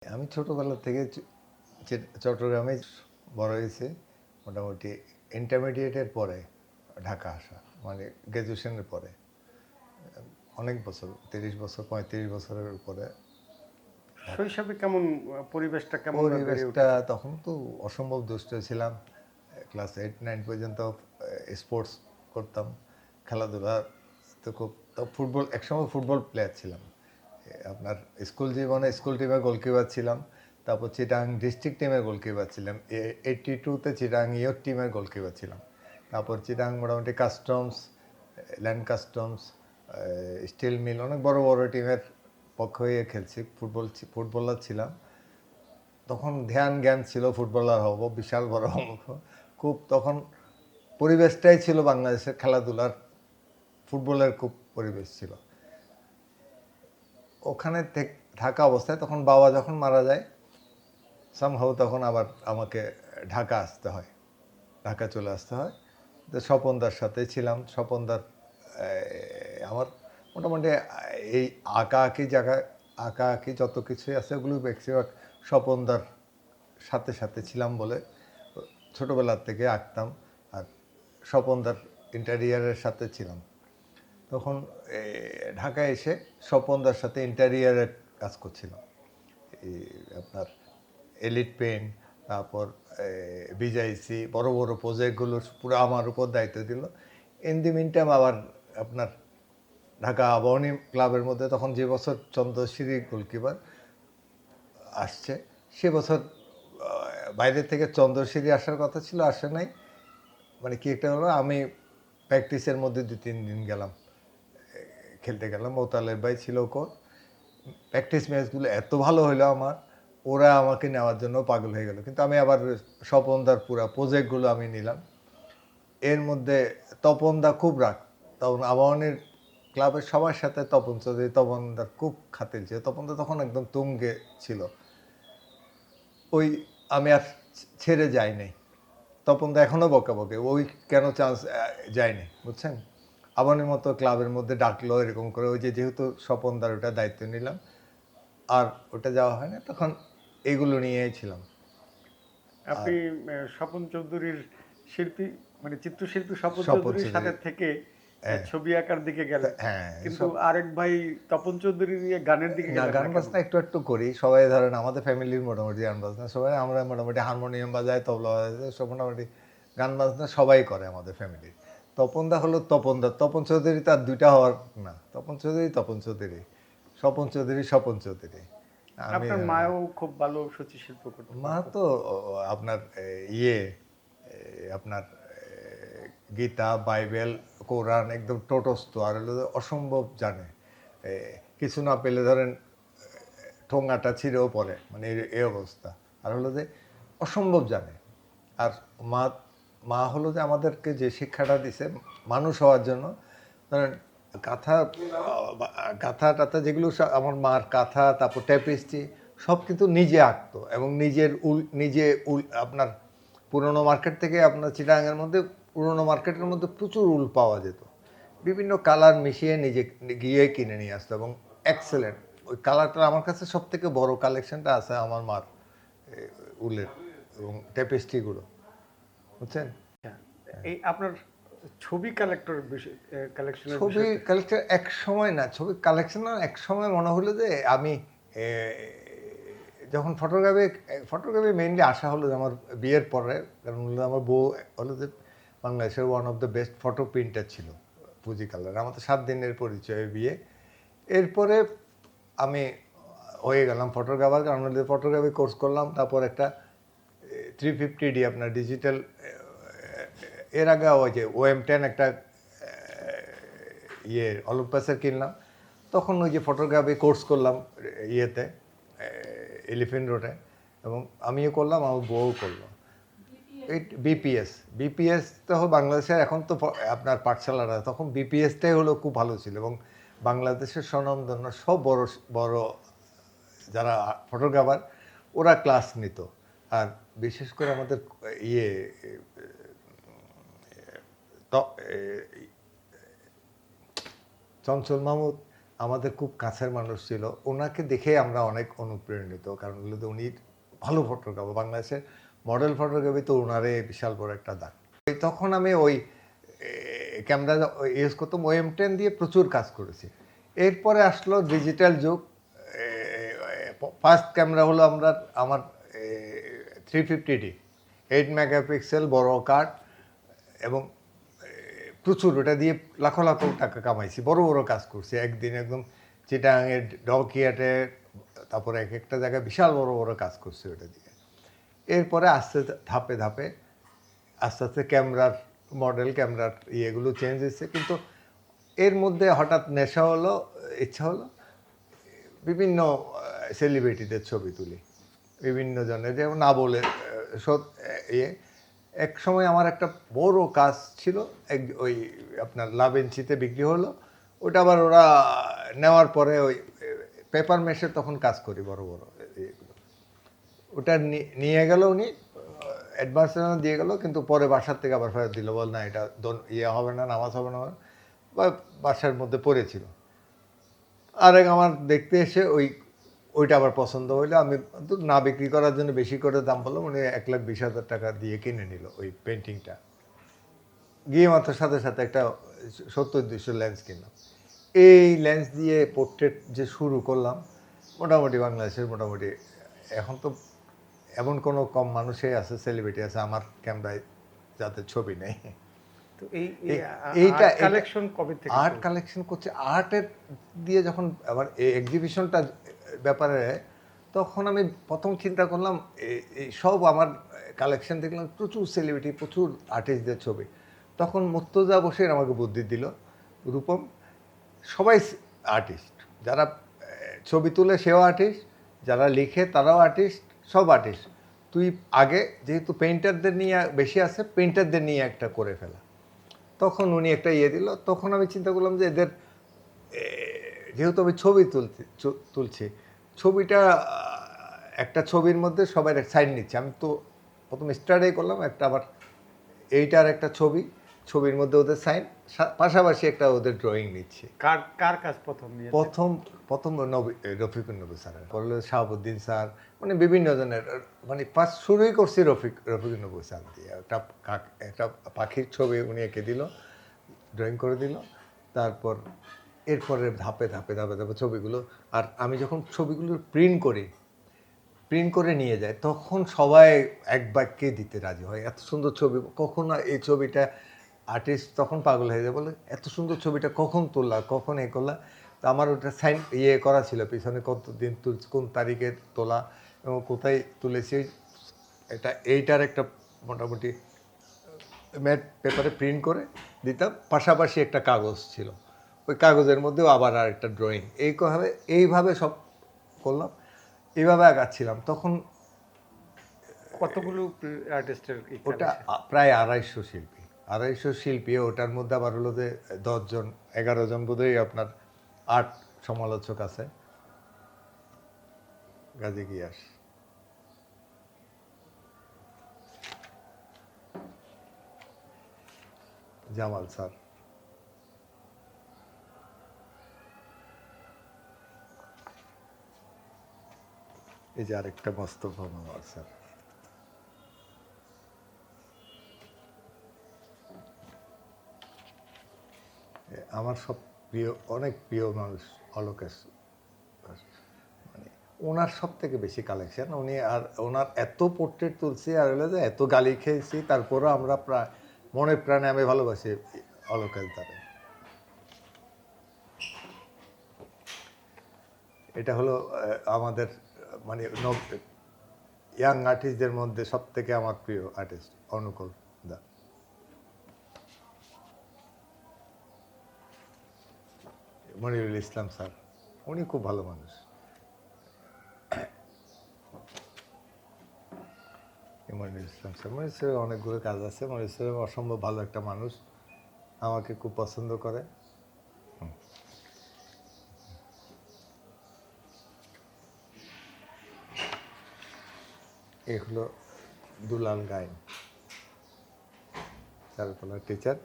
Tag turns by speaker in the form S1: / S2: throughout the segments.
S1: আমি ছোটবেলা থেকে চট্টগ্রামে বড় হয়েছি। মোটামুটি ইন্টারমিডিয়েটের পরে ঢাকা আসা, মানে গ্র্যাজুয়েশনের পরে অনেক বছর, 30 বছর 35 বছরের উপরে।
S2: শৈশবে কেমন পরিবেশটা কেমন বেড়ে
S1: পরিবেশটা
S2: উঠেছে?
S1: তখন তো অসম্ভব দুষ্ট ছিলাম। ক্লাস 8-9 পর্যন্ত স্পোর্টস করতাম, খেলাধুলা তো খুব। ফুটবল, একসময় ফুটবল প্লেয়ার ছিলাম। আপনার স্কুল জীবনে স্কুল টিমের গোলকিপার ছিলাম। তারপর চিটাং ডিস্ট্রিক্ট টিমের গোলকিপার ছিলাম। 82-তে চিটাং ইয়র টিমের গোলকিপার ছিলাম। তারপর চিটাং মোটামুটি customs, land customs, steel mill, অনেক বড় বড় টিমের পক্ষ হয়ে খেলছি। ফুটবলার ছিলাম। তখন ধ্যান জ্ঞান ছিল ফুটবলার হব, বিশাল বড় অঙ্ক। খুব তখন পরিবেশটাই ছিল বাংলাদেশের খেলাধুলার, ফুটবলের খুব পরিবেশ ছিল ওখানে থাকা অবস্থায়। তখন বাবা যখন মারা যায়, সামহাও তখন আবার আমাকে ঢাকা আসতে হয়, ঢাকা চলে আসতে হয়। তো স্বপনদার সাথে ছিলাম। স্বপনদার আমার মোটামুটি এই আঁকাআঁকি জায়গায়, আঁকাআঁকি যত কিছুই আছে ওগুলো বেশিরভাগ স্বপনদার সাথে সাথে ছিলাম বলে ছোটোবেলার থেকে আঁকতাম। আর স্বপনদার ইন্টেরিয়ারের সাথে ছিলাম। তখন ঢাকায় এসে স্বপনদার সাথে ইন্টেরিয়ারের কাজ করছিলাম। আপনার এলিট পেন্ট, তারপর বিজাইসি, বড় বড় প্রজেক্টগুলো পুরো আমার উপর দায়িত্ব দিল। ইন দি মিন টাইম আবার আপনার ঢাকা আবাহনী ক্লাবের মধ্যে তখন যে বছর চন্দ্রশ্রী গোলকিপার আসছে, সে বছর বাইরে থেকে চন্দ্রশ্রী আসার কথা ছিল, আসে নাই। মানে কি একটা হলো, আমি প্র্যাকটিসের মধ্যে 2-3 দিন গেলাম, খেলতে গেলাম। মোতালেব ভাই ছিল কোচ। প্র্যাকটিস ম্যাচগুলো এত ভালো হইলো আমার, ওরা আমাকে নেওয়ার জন্য পাগল হয়ে গেল। কিন্তু আমি আবার স্বপনদার পুরা প্রজেক্টগুলো আমি নিলাম। এর মধ্যে তপনদা খুব রাগ। তখন আবাহনীর ক্লাবের সবার সাথে তপন চৌধুরী, তপনদার খুব খাতির ছিল। তপনদা তখন একদম তুঙ্গে ছিল। ওই আমি আর ছেড়ে যাই নাই। তপনদা এখনও বকে ওই কেন চান্স যায়নি, বুঝছেন। আবাহনীর মতো ক্লাবের মধ্যে ডাকলো এরকম করে, ওই যে যেহেতু স্বপনদার ওটা দায়িত্ব নিলাম, আর ওটা যাওয়া হয় না। তখন এগুলো নিয়েই ছিলাম।
S2: আপনি স্বপন চৌধুরীর শিল্পী, মানে চিত্রশিল্পী স্বপন
S1: স্বপন
S2: চৌধুরীর সাথে
S1: চৌধুরী,
S2: থেকে
S1: হ্যাঁ
S2: ছবি আঁকার দিকে গেলেন,
S1: হ্যাঁ
S2: কিন্তু
S1: সব।
S2: আরেক ভাই তপন চৌধুরী নিয়ে গানের দিকে
S1: না,
S2: গেলেন
S1: গান
S2: না কেন?
S1: বাজনা একটু একটু করি। সবাই ধরেন আমাদের ফ্যামিলির মোটামুটি গান বাজনা সবাই, আমরা মোটামুটি হারমোনিয়াম বাজাই, তবলা বাজাই, সব মোটামুটি গান বাজনা সবাই করে আমাদের ফ্যামিলির। তপনদা হলো তপনদা, তপন চৌধুরী তার দুইটা হওয়ার না। তপন চৌধুরী তপন চৌধুরী, স্বপন চৌধুরী স্বপন চৌধুরী। আমি
S2: আপনার মাও খুব ভালো সূচিশিল্প করতে
S1: মা
S2: পারতো।
S1: তো আপনার ইয়ে আপনার গীতা, বাইবেল, কোরআন একদম টোটস্থ। আর হলো অসম্ভব জানে। কিছু না পেলে ধরেন ঠোঙাটা ছিঁড়েও পড়ে, মানে এই অবস্থা। আর হলো যে অসম্ভব জানে। আর মা মা হলো যে আমাদেরকে যে শিক্ষাটা দিছে মানুষ হওয়ার জন্য, ধরেন কাঁথা, কাঁথা টাথা যেগুলো আমার মার কাঁথা, তারপর ট্যাপিস্ট্রি সব কিন্তু নিজে আঁকতো। এবং নিজে আপনার পুরনো মার্কেট থেকে, আপনার চিটাগাংয়ের মধ্যে পুরনো মার্কেটের মধ্যে প্রচুর উল পাওয়া যেত। বিভিন্ন কালার মিশিয়ে নিজে গিয়ে কিনে নিয়ে আসতো, এবং এক্সেলেন্ট। ওই কালারটা আমার কাছে সব থেকে বড় কালেকশনটা আছে আমার মার উলের এবং ট্যাপেস্ট্রিগুলো, বুঝছেন।
S2: হ্যাঁ, এই আপনার ছবি কালেক্টরের বিষয়, কালেকশনের
S1: ছবি
S2: বিষয়টা।
S1: কালেকশন এক সময় না, ছবি কালেকশন এক সময় মনে হলো যে আমি যখন ফটোগ্রাফি মেইনলি আসা হলো যে আমার বিয়ের পরে। কারণ হলো আমার বউ হলো যে বাংলাদেশের one of the best photo printer ছিল, পুঁজি কালার। আমাদের 7 দিনের পরিচয়ে বিয়ে। এরপরে আমি হয়ে গেলাম ফটোগ্রাফার। কারণ হলো ফটোগ্রাফি কোর্স করলাম, তারপর একটা 350D আপনার ডিজিটাল। এর আগে ওই যে OM10 একটা অলিম্পাসের কিনলাম। তখন ওই যে ফটোগ্রাফি কোর্স করলাম ইয়েতে, এলিফেন্ট রোডে। এবং আমিও করলাম, আমার বউও করলো। এই বিপিএস তো বাংলাদেশের এখন তো আপনার পাঠশালাটা, তখন বিপিএসটাই হলো খুব ভালো ছিল। এবং বাংলাদেশের স্বনামধন্য সব বড় বড় যারা ফটোগ্রাফার ওরা ক্লাস নিত। আর বিশেষ করে আমাদের ইয়ে চঞ্চল মাহমুদ, আমাদের খুব কাছের মানুষ ছিল, ওনাকে দেখেই আমরা অনেক অনুপ্রাণিত, কারণ হলো যে উনি ভালো ফটোগ্রাফার, বাংলাদেশের মডেল ফটোগ্রাফি তো ওনারে বিশাল বড় একটা দাগ। তখন আমি ওই ক্যামেরা ইউজ করতাম, OM10 দিয়ে প্রচুর কাজ করেছি। এরপরে আসলো ডিজিটাল যুগ। ফার্স্ট ক্যামেরা হলো আমার 350D 8 মেগাপিক্সেল বড় কার্ড, এবং প্রচুর ওটা দিয়ে লাখো লাখো টাকা কামাইছি, বড় বড় কাজ করছি একদিন, একদম চিটাঙের ডকিয়াটে, তারপরে এক একটা জায়গায় বিশাল বড় বড় কাজ করছি ওটা দিয়ে। এরপরে আস্তে ধাপে ধাপে আস্তে আস্তে ক্যামেরার মডেল, ক্যামেরার ইয়েগুলো চেঞ্জ হয়েছে, কিন্তু এর মধ্যে হঠাৎ নেশা হলো, ইচ্ছা হলো বিভিন্ন সেলিব্রিটিদের ছবি তুলি, বিভিন্ন জনের, যেমন না বলে ইয়ে। এক সময় আমার একটা বড় কাজ ছিল, ওই আপনার লাভেন্সিতে বিক্রি হলো, ওটা আবার ওরা নেওয়ার পরে ওই পেপার মেশে তখন কাজ করি বড় বড় ইয়েগুলো, ওটা নিয়ে গেল উনি, অ্যাডভান্স দিয়ে গেল, কিন্তু পরে বাসার থেকে আবার ফেরত দিল, বল না এটা ইয়ে হবে না, নামাজ হবে না, বা বাসার মধ্যে পড়েছিল। আরেক আমার দেখতে এসে ওইটা আবার পছন্দ হইলো, আমি না বিক্রি করার জন্য বেশি করে দাম বললাম, উনি 1,20,000 টাকা দিয়ে কিনে নিল ওই পেন্টিংটা। গিয়ে মাত্র সাথে সাথে একটা 70-200 লেন্স কিনলাম। এই লেন্স দিয়ে পোর্ট্রেট যে শুরু করলাম, মোটামুটি বাংলাদেশের মোটামুটি এখন তো এমন কোনো কম মানুষই আছে, সেলিব্রিটি আছে আমার ক্যামেরায় যাদের ছবি নেই।
S2: তো
S1: এইটা
S2: কালেকশন কবে থেকে
S1: আর্ট কালেকশন করছে, আর্টের দিয়ে যখন আবার এই এক্সিবিশনটা ব্যাপারে, তখন আমি প্রথম চিন্তা করলাম এই সব আমার কালেকশন দেখলাম প্রচুর সেলিব্রিটি, প্রচুর আর্টিস্টদের ছবি। তখন মুর্তজা বসির আমাকে বুদ্ধি দিল, রূপম সবাই আর্টিস্ট, যারা ছবি তুলে সেও আর্টিস্ট, যারা লিখে তারাও আর্টিস্ট, সব আর্টিস্ট। তুই আগে যেহেতু পেইন্টারদের নিয়ে বেশি আছে, পেইন্টারদের নিয়ে একটা করে ফেলা। তখন উনি একটা ইয়ে দিল, তখন আমি চিন্তা করলাম যে এদের যেহেতু আমি ছবি তুলছি, ছবিটা একটা ছবির মধ্যে সবাই সাইন নিচ্ছে, আমি তো প্রথম স্টার্টেই করলাম একটা, আবার এইটার একটা ছবির মধ্যে ওদের সাইন, পাশাপাশি একটা ওদের ড্রয়িং নিচ্ছে।
S2: কার কাজ প্রথম নিয়ে?
S1: প্রথম রফিকুন নবী স্যারের, পরে শাহাবুদ্দিন স্যার, মানে বিভিন্ন জনের, মানে ফার্স্ট শুরুই করছি রফিকুন নবী স্যার দিয়ে। একটা পাখির ছবি উনি এঁকে দিল, ড্রয়িং করে দিল, তারপর এরপরে ধাপে ধাপে ধাপে ধাপে ছবিগুলো। আর আমি যখন ছবিগুলো প্রিন্ট করে নিয়ে যায়, তখন সবাই এক বাক্যে দিতে রাজি হয়, এত সুন্দর ছবি, কখন এই ছবিটা, আর্টিস্ট তখন পাগল হয়ে যায়, বলে এত সুন্দর ছবিটা কখন তুললা, কখন এ করলা। তো আমার ওটা সাইন করা ছিল পিছনে, কত দিন তুলছি, কোন তারিখে তোলা এবং কোথায় তুলেছি, এইটার একটা মোটামুটি ম্যাট পেপারে প্রিন্ট করে দিতাম। পাশাপাশি একটা কাগজ ছিল, ওই কাগজের মধ্যেও আবার আর একটা ড্রয়িং, এইভাবে সব করলাম, এইভাবে আগাচ্ছিলাম। তখন
S2: কতগুলো আর্টিস্টের
S1: ওটা প্রায় 250 শিল্পী, ওটার মধ্যে আবার হলো যে 10 জন 11 জন বোধহয় আপনার আর্ট সমালোচক আছে। গাজী গিয়াস, জামাল স্যার, এই যে আরেকটা মোস্তফা মাওয়ার স্যার। আমার সব অনেক প্রিয় মানুষ অলোকেশ, মানে ওনার সব থেকে বেশি কালেকশন উনি, আর ওনার এত পোর্ট্রেট তুলছি, আর হলো যে এত গালি খেয়েছি, তারপরও আমরা প্রায় মনে প্রাণে আমি ভালোবাসি অলোকেশ দ্বারা। এটা হলো আমাদের মানে ইয়াং আর্টিস্টদের মধ্যে সব থেকে আমার প্রিয় আর্টিস্ট অনুকূল দা। মনিরুল ইসলাম স্যার, উনি খুব ভালো মানুষ। মনিরুল ইসলাম স্যার, মনির স্যারের অনেকগুলো কাজ আছে। মনির স্যার অসম্ভব ভালো একটা মানুষ, আমাকে খুব পছন্দ করে। এই হলো দুলাল গাইন, চারুকলার টিচার।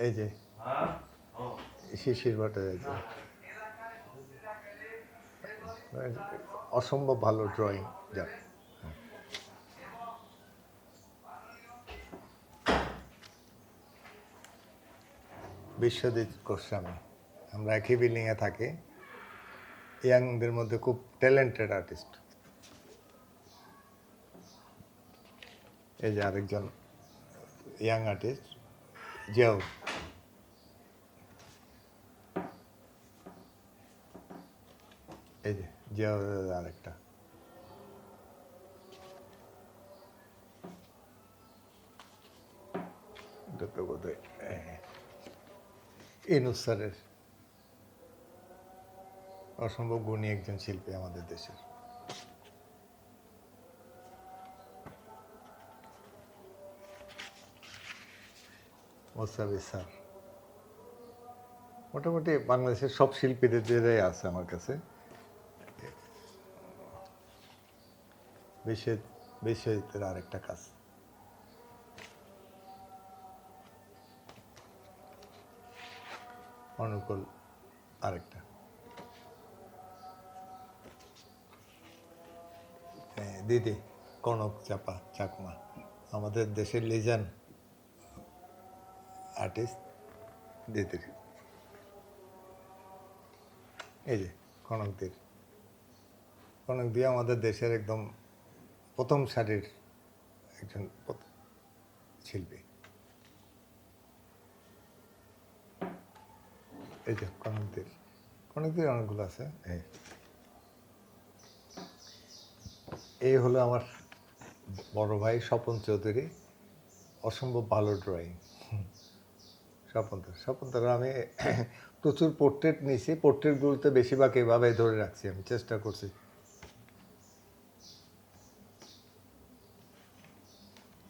S1: এই যে শিশির ভট্টাচার্য অসম্ভব ভালো ড্রয়িং যার। বিশ্বজিৎ গোস্বামী, আমরা একই বিল্ডিংয়ে থাকি, ইয়াংদের মধ্যে খুব ট্যালেন্টেড আর্টিস্ট। এই যে আরেকজন ইয়াং আর্টিস্ট জিয়াউর। এই যে জিয়াউর আরেকটা। এটা তো বোধহয় ইনুস স্যারের, অসম্ভব গুণী একজন শিল্পী আমাদের দেশের। মোসাবি স্যার, মোটামুটি বাংলাদেশের সব শিল্পীদের আছে আমার কাছে। বিশ্বজিতের আরেকটা কাজ। অনুকূল আরেকটা। দিদি কনক চাপা চাকমা, আমাদের দেশের লিজেন্ড আর্টিস্ট দিদির। এই যে কনক দিয়ে আমাদের দেশের একদম প্রথম সারির একজন শিল্পী। এই যে কনকদের অনেকগুলো আছে। এই হলো আমার বড় ভাই স্বপন চৌধুরী, অসম্ভব ভালো ড্রয়িং। স্বপনদার আমি প্রচুর পোর্ট্রেট নিয়েছি, পোর্ট্রেটগুলোতে বেশিরভাগ এভাবে ধরে রাখছি, আমি চেষ্টা করছি।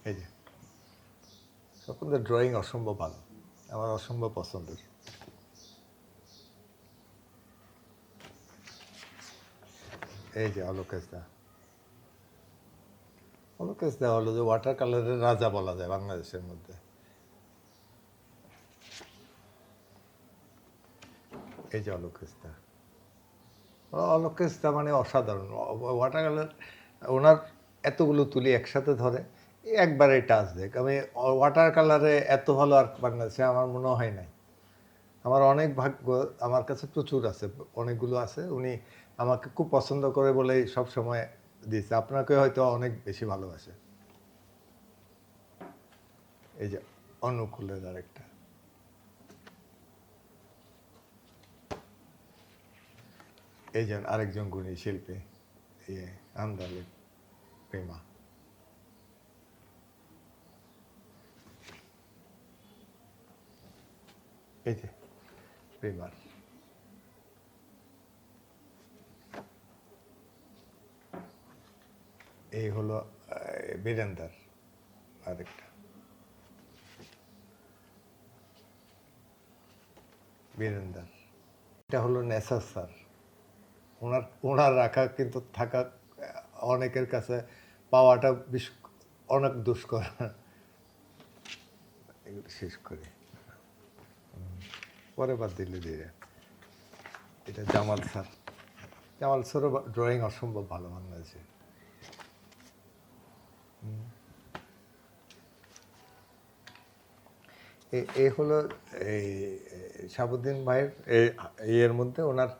S1: এই যে স্বপনদার ড্রয়িং অসম্ভব ভালো, আমার অসম্ভব পছন্দের। এই যে অলোকেশ দা হলো যে ওয়াটার কালারের রাজা বলা যায় বাংলাদেশের মধ্যে। এই যে অলোকেশ দা মানে অসাধারণ ওয়াটার কালার। ওনার এতগুলো তুলি একসাথে ধরে একবারে টাচ দেখ। আমি ওয়াটার কালারে এত ভালো আর বাংলাদেশে আমার মনে হয় নাই। আমার অনেক ভাগ্য, আমার কাছে প্রচুর আছে, অনেকগুলো আছে। উনি আমাকে খুব পছন্দ করে বলেই সব সময় দিয়েছে। আপনাকে হয়তো অনেক বেশি ভালোবাসে। এই যে অনুকূলের আরেকটা। এই যে আরেকজন গুণী শিল্পী আমদালি প্রেমা। এই যে প্রেমার। এই হলো বীরেন্দার আরেকটা। বীরেন্দার এটা হলো নেসার স্যার। ওনার রাখা কিন্তু থাকা অনেকের কাছে পাওয়াটা অনেক দুষ্কর। এগুলো শেষ করে পরে বাদ দিলে দিয়ে। এটা জামাল স্যারও ড্রয়িং অসম্ভব ভালো বাংলাদেশে। এ হলো এই শাহাবুদ্দিন ভাইয়ের এর মধ্যে ওনার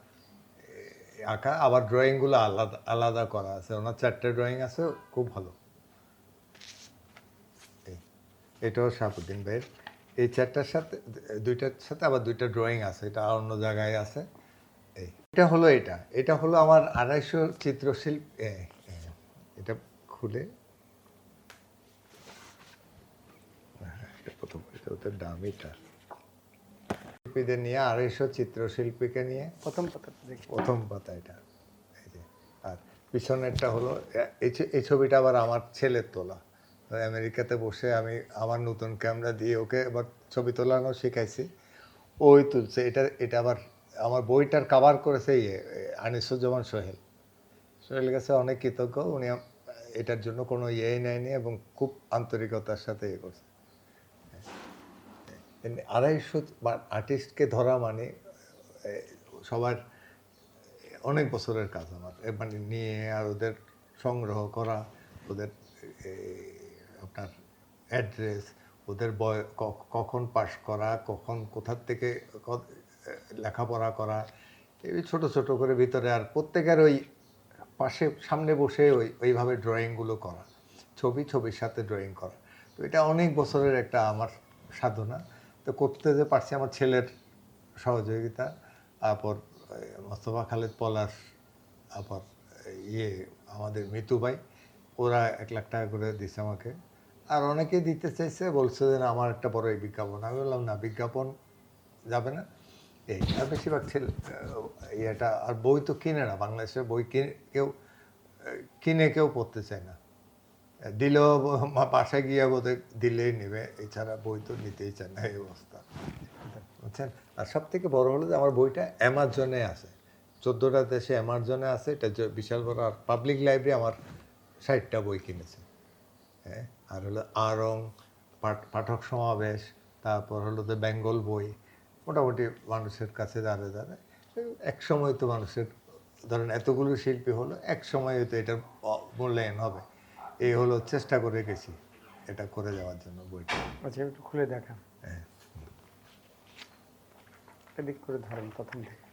S1: আঁকা, আবার ড্রয়িংগুলো আলাদা আলাদা করা আছে। ওনার 4টে ড্রয়িং আছে, খুব ভালো। এটাও শাহাবুদ্দিন ভাইয়ের। এই 4টার সাথে 2টার সাথে আবার 2টা ড্রয়িং আছে, এটা অন্য জায়গায় আছে। এটা হলো আমার 250 চিত্রশিল্প। এটা খুলে প্রথম ওদের দাম এটা শিল্পীদের নিয়ে 250 চিত্রশিল্পীকে নিয়ে প্রথম পাতা এটা। এই যে আর পিছনেরটা হলো এই ছবিটা আবার আমার ছেলের তোলা। আমেরিকাতে বসে আমি আমার নতুন ক্যামেরা দিয়ে ওকে এবার ছবি তোলানো শিখাইছি, ওই তুলছে। এটা আবার আমার বইটার কভার করেছে আনিসুজ্জামান সোহেল কাছে অনেক কৃতজ্ঞ। উনি এটার জন্য কোনো নেয়নি এবং খুব আন্তরিকতার সাথে করছে। 250 আর্টিস্টকে ধরা মানে সবার অনেক বছরের কাজ আমার মানে নিয়ে আর ওদের সংগ্রহ করা, ওদের আপনার অ্যাড্রেস, ওদের কখন পাস করা, কখন কোথার থেকে লেখাপড়া করা, এই ছোট ছোট করে ভিতরে, আর প্রত্যেকের ওই পাশে সামনে বসে ওইভাবে ড্রয়িংগুলো করা, ছবির সাথে ড্রয়িং করা। তো এটা অনেক বছরের একটা আমার সাধনা। তো করতে যে পারছি আমার ছেলের সহযোগিতা, তারপর মোস্তফা খালেদ পলাশ, তারপর আমাদের মিতু ভাই, ওরা 1 লাখ টাকা করে দিচ্ছে আমাকে। আর অনেকেই দিতে চাইছে, বলছে যে না আমার একটা বড় এই বিজ্ঞাপন। আমি বললাম না, বিজ্ঞাপন যাবে না। আর বেশিরভাগ ছেলে এটা, আর বই তো কিনে না, বাংলাদেশের বই কিনে কেউ পড়তে চায় না। দিলেও বাসায় গিয়ে বোধহয় দিলেই নেবে, এছাড়া বই তো নিতেই চায় না, এই অবস্থা, বুঝছেন। আর সব থেকে বড় হলো যে আমার বইটা অ্যামাজনে আছে, 14টা দেশে অ্যামাজনে আছে, এটা বিশাল বড়। আর পাবলিক লাইব্রেরি আমার 60টা বই কিনেছে। হ্যাঁ, আর হলো আরং, পাঠক সমাবেশ, তারপর হলো যে বেঙ্গল বই, মোটামুটি মানুষের কাছে দাঁড়ে এক সময় তো মানুষের, ধরেন এতগুলো শিল্পী হলো, এক সময় তো এটার মূল্যায়ন হবে, এই হলো চেষ্টা করে গেছি এটা করে যাওয়ার জন্য বইটা।
S2: আচ্ছা, একটু খুলে দেখান।
S1: হ্যাঁ,
S2: এদিক করে ধরেন প্রথম থেকে।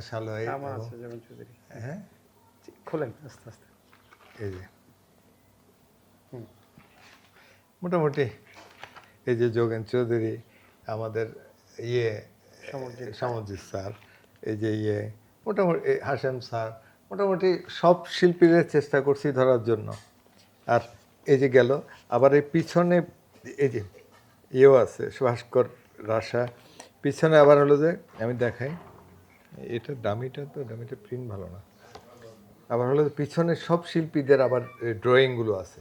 S1: সালোয়ার
S2: আমার আছে যেমন চৌধুরী।
S1: হ্যাঁ,
S2: খোলেন আস্তে আস্তে।
S1: এই যে মোটামুটি এই যে যোগেন চৌধুরী, আমাদের সমরজিৎ স্যার, এই যে মোটামুটি হাশেম স্যার, মোটামুটি সব শিল্পীদের চেষ্টা করছি ধরার জন্য। আর এই যে গেল আবার এই পিছনে এই যে আছে ভাস্কর রাশা, পিছনে আবার হলো যে আমি দেখাই, এটা দামিটা প্রিন্ট ভালো না। আবার হলো পিছনে সব শিল্পীদের আবার ড্রয়িংগুলো আছে।